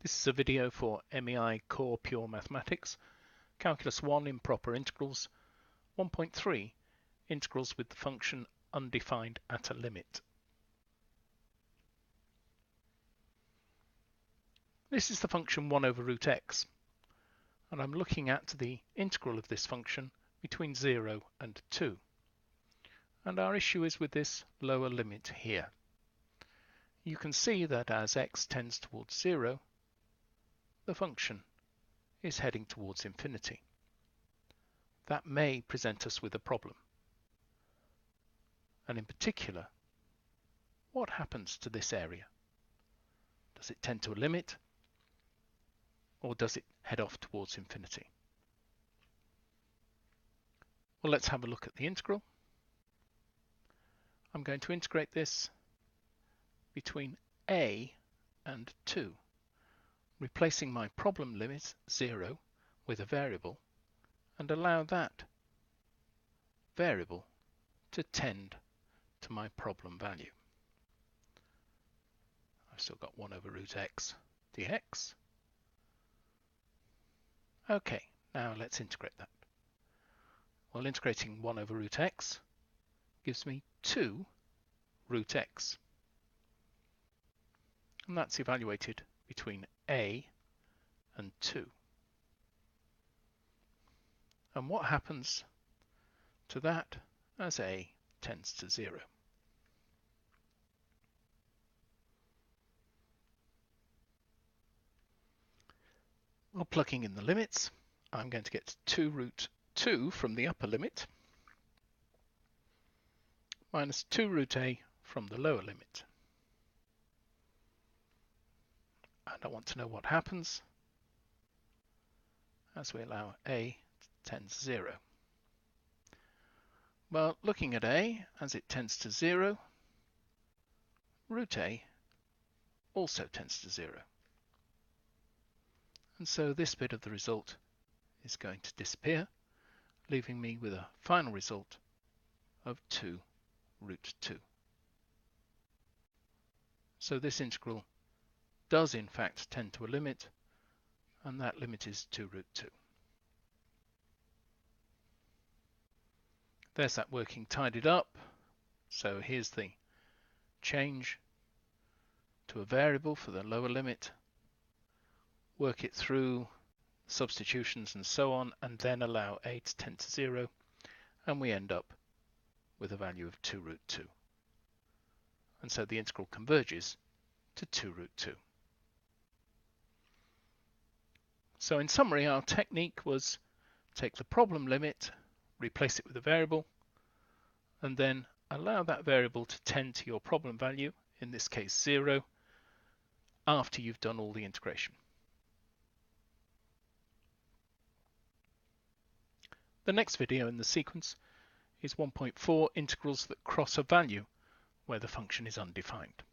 This is a video for MEI Core Pure Mathematics, Calculus 1 Improper Integrals, 1.3 Integrals with the function undefined at a limit. This is the function 1 over root x, and I'm looking at the integral of this function between 0 and 2. And our issue is with this lower limit here. You can see that as x tends towards 0, the function is heading towards infinity. That may present us with a problem. And in particular, what happens to this area? Does it tend to a limit, or does it head off towards infinity? Well, let's have a look at the integral. I'm going to integrate this between a and 2, replacing my problem limit 0 with a variable, and allow that variable to tend to my problem value. I've still got 1 over root x dx. Okay, now let's integrate that. Well, integrating 1 over root x gives me 2 root x. And that's evaluated between a and 2. And what happens to that as a tends to 0? Well, plugging in the limits, I'm going to get 2 root 2 from the upper limit minus 2 root a from the lower limit. And I want to know what happens as we allow a tends to 0. Well, looking at a, as it tends to 0, root a also tends to 0. And so this bit of the result is going to disappear, leaving me with a final result of 2 root 2. So this integral does in fact tend to a limit, and that limit is 2 root 2. There's that working tidied up. So here's the change to a variable for the lower limit, work it through substitutions and so on, and then allow a to tend to 0, and we end up with a value of 2 root 2. And so the integral converges to 2 root 2. So in summary, our technique was take the problem limit, replace it with a variable, and then allow that variable to tend to your problem value, in this case 0, after you've done all the integration. The next video in the sequence is 1.4 integrals that cross a value where the function is undefined.